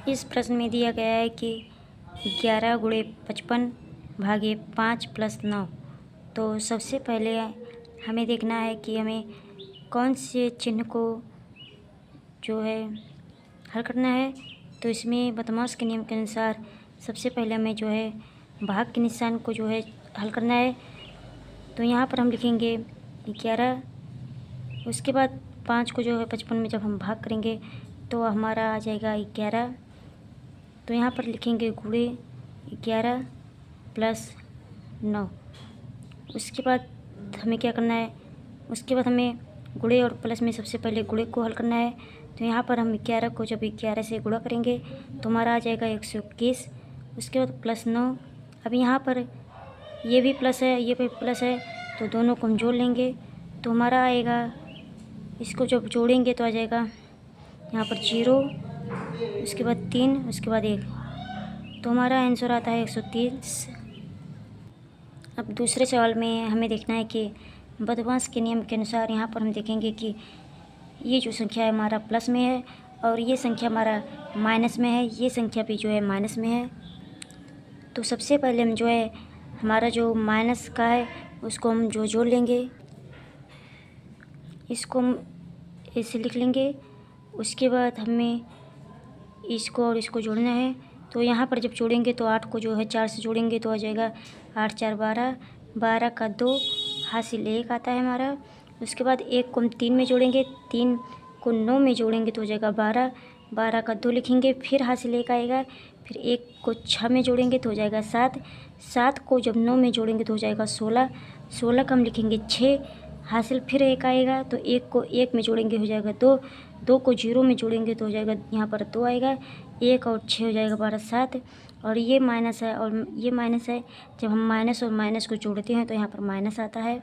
इस प्रश्न में दिया गया है कि 11 गुणे 55 भागे 5 प्लस 9। तो सबसे पहले हमें देखना है कि हमें कौन से चिन्ह को जो है हल करना है। तो इसमें बदमाश के नियम के अनुसार सबसे पहले हमें जो है भाग के निशान को जो है हल करना है। तो यहाँ पर हम लिखेंगे 11, उसके बाद 5 को जो है 55 में जब हम भाग करेंगे तो हमारा आ जाएगा 11। तो यहाँ पर लिखेंगे गुणे 11 प्लस 9। उसके बाद हमें क्या करना है, उसके बाद हमें गुणे और प्लस में सबसे पहले गुणे को हल करना है। तो यहाँ पर हम 11 को जब 11 से गुणा करेंगे तो हमारा आ जाएगा 121। उसके बाद प्लस 9। अब यहाँ पर ये भी प्लस है, ये भी प्लस है, तो दोनों को हम जोड़ लेंगे तो हमारा आएगा, इसको जब जोड़ेंगे तो आ जाएगा यहाँ पर 0, उसके बाद 3, उसके बाद 1, तो हमारा आंसर आता है 130। अब दूसरे सवाल में हमें देखना है कि बदमाश के नियम के अनुसार यहाँ पर हम देखेंगे कि ये जो संख्या है हमारा प्लस में है और ये संख्या हमारा माइनस में है, ये संख्या भी जो है माइनस में है। तो सबसे पहले हम जो है हमारा जो माइनस का है उसको हम जो जोड़ लेंगे, इसको हम ऐसे लिख लेंगे। उसके बाद हमें इसको और इसको जोड़ना है। तो यहाँ पर जब जोड़ेंगे तो 8 को जो है 4 से जोड़ेंगे तो आ जाएगा 8 4 12, 12 का 2 हासिल 1 आता है हमारा। उसके बाद 1 को हम 3 में जोड़ेंगे, 3 को 9 में जोड़ेंगे तो हो जाएगा 12, 12 का 2 लिखेंगे, फिर हासिल 1 आएगा, फिर 1 को 6 में जोड़ेंगे तो हो जाएगा 7, 7 को जब 9 में जोड़ेंगे तो हो जाएगा 16, 16 का हम लिखेंगे 6, हासिल फिर 1 आएगा, तो 1 को 1 में जोड़ेंगे हो जाएगा 2, 2 को 0 में जोड़ेंगे तो हो जाएगा यहाँ पर 2 आएगा, 1 और 6 हो जाएगा 12 7, और ये माइनस है और ये माइनस है। जब हम माइनस और माइनस को जोड़ते हैं तो यहाँ पर माइनस आता है।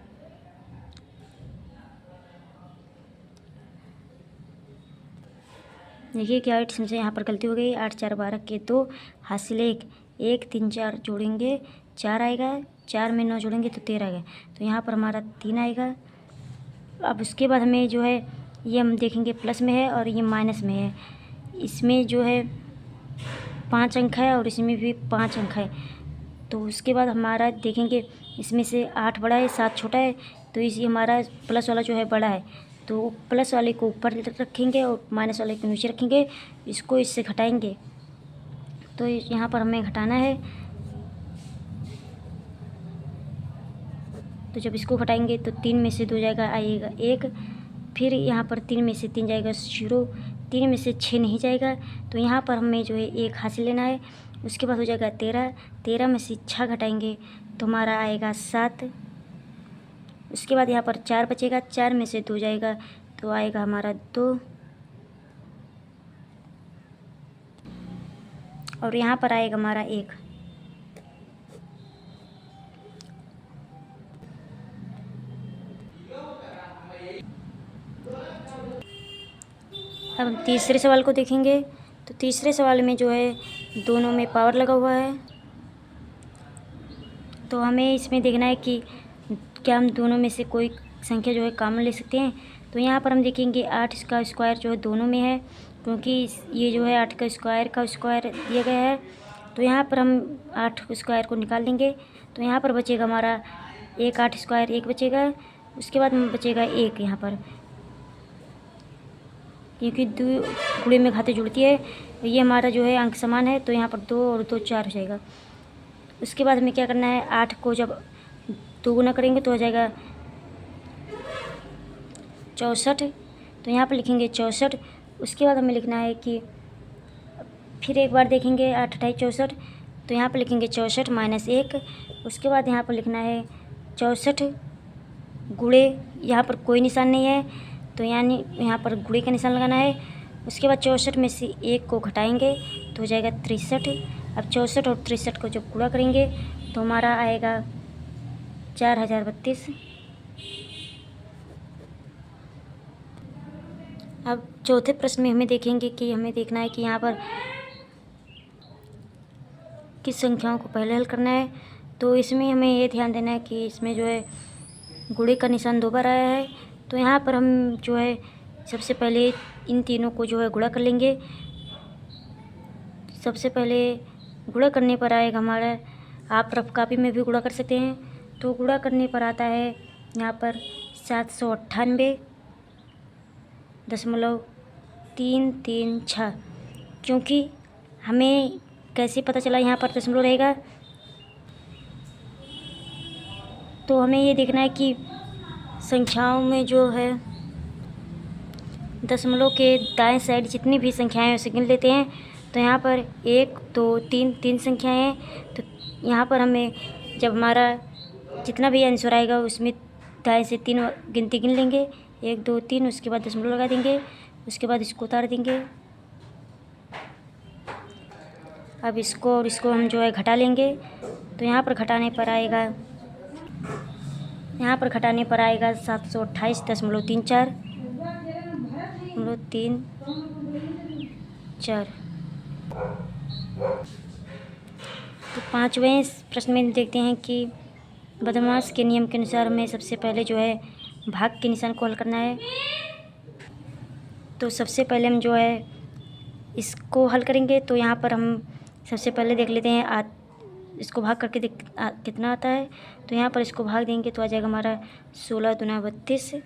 देखिए क्या इसमें से यहाँ पर गलती हो गई, 8 4 12 के 2 हासिल 1, 1 3 4 जोड़ेंगे 4 आएगा, 4 में 9 जोड़ेंगे तो 13 आएगा, तो यहाँ पर हमारा 3 आएगा। अब उसके बाद हमें जो है ये हम देखेंगे प्लस में है और ये माइनस में है, इसमें जो है 5 अंक है और इसमें भी 5 अंक है। तो उसके बाद हमारा देखेंगे इसमें से 8 बड़ा है 7 छोटा है, तो इसी हमारा प्लस वाला जो है बड़ा है, तो प्लस वाले को ऊपर रखेंगे और माइनस वाले को नीचे रखेंगे, इसको इससे घटाएंगे। तो यहाँ पर हमें घटाना है, तो जब इसको घटाएंगे तो 3 में से 2 जाएगा आएगा 1, फिर यहाँ पर 3 में से 3 जाएगा 0, 3 में से 6 नहीं जाएगा, तो यहाँ पर हमें जो है 1 हासिल लेना है। उसके बाद हो जाएगा 13, 13 में से 6 घटाएंगे तो हमारा आएगा 7। उसके बाद यहाँ पर 4 बचेगा, 4 में से 2 जाएगा तो आएगा हमारा 2, और यहाँ पर आएगा हमारा 1। अब हम तीसरे सवाल को देखेंगे। तो तीसरे सवाल में जो है दोनों में पावर लगा हुआ है, तो हमें इसमें देखना है कि क्या हम दोनों में से कोई संख्या जो है कॉमन ले सकते हैं। तो यहाँ पर हम देखेंगे 8 का स्क्वायर जो है दोनों में है, क्योंकि ये जो है 8 का स्क्वायर दिया गया है। तो यहाँ पर हम 8 स्क्वायर को निकाल लेंगे, तो यहाँ पर बचेगा हमारा 1 8 स्क्वायर 1 बचेगा। उसके बाद बचेगा 1 यहाँ पर, क्योंकि 2 गुणे में घाते जुड़ती है, ये हमारा जो है अंक समान है, तो यहाँ पर 2 और 2 4 हो जाएगा। उसके बाद हमें क्या करना है, 8 को जब 2 गुना करेंगे तो हो जाएगा 64, तो यहाँ पर लिखेंगे 64। उसके बाद हमें लिखना है कि फिर एक बार देखेंगे 8 8 64, तो यहाँ पर लिखेंगे 64 माइनस 1। उसके बाद यहाँ पर लिखना है 64 गुणे, यहाँ पर कोई निशान नहीं है तो यानी यहाँ पर गुणे का निशान लगाना है। उसके बाद 64 में से 1 को घटाएंगे तो हो जाएगा 63। अब 64 और 63 को जब गुणा करेंगे तो हमारा आएगा 4032। अब चौथे प्रश्न में हमें देखेंगे कि हमें देखना है कि यहाँ पर किस संख्याओं को पहले हल करना है। तो इसमें हमें ये ध्यान देना है कि इसमें जो है गुणे का निशान 2 बार आया है, तो यहाँ पर हम जो है सबसे पहले इन तीनों को जो है गुणा कर लेंगे। सबसे पहले गुणा करने पर आएगा हमारा, आप रफ कॉपी में भी गुणा कर सकते हैं। तो गुणा करने पर आता है यहाँ पर 798.336। क्योंकि हमें कैसे पता चला यहाँ पर दशमलव रहेगा, तो हमें ये देखना है कि संख्याओं में जो है दशमलव के दाएं साइड जितनी भी संख्याएं हैं उसे गिन लेते हैं। तो यहाँ पर 1 2 3 3 संख्याएं हैं। तो यहाँ पर हमें जब हमारा जितना भी आंसर आएगा उसमें दाएं से 3 गिनती गिन लेंगे, 1 2 3, उसके बाद दशमलव लगा देंगे, उसके बाद इसको उतार देंगे। अब इसको और इसको हम जो है घटा लेंगे। तो यहाँ पर घटाने पर आएगा 728.34। तो 5वें प्रश्न में देखते हैं कि बदमाश के नियम के अनुसार हमें सबसे पहले जो है भाग के निशान को हल करना है। तो सबसे पहले हम जो है इसको हल करेंगे। तो यहाँ पर हम सबसे पहले देख लेते हैं इसको भाग करके कितना आता है। तो यहाँ पर इसको भाग देंगे तो आ जाएगा हमारा 16 दूना 32,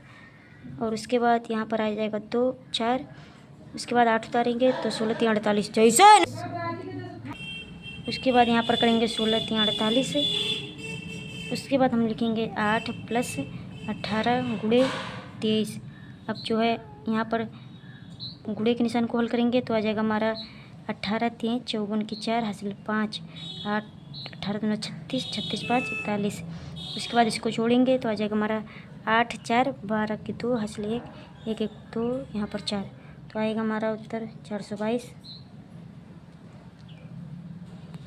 और उसके बाद यहाँ पर आ जाएगा 2 4, उसके बाद 8 उतारेंगे तो 16 3 48 जैसे। उसके बाद यहाँ पर करेंगे 16 3 48, उसके बाद हम लिखेंगे 8 + 18 × 23। अब जो है यहाँ पर गुणे के निशान को हल करेंगे तो आ जाएगा हमारा 18 3 54 की 4 हासिल 5, 8 18 दूना 36, 36 5 41। उसके बाद इसको जोड़ेंगे तो आ जाएगा हमारा 8 4 12 की 2 हासिल 1 1 1 2, यहाँ पर 4। तो आएगा हमारा उत्तर 422।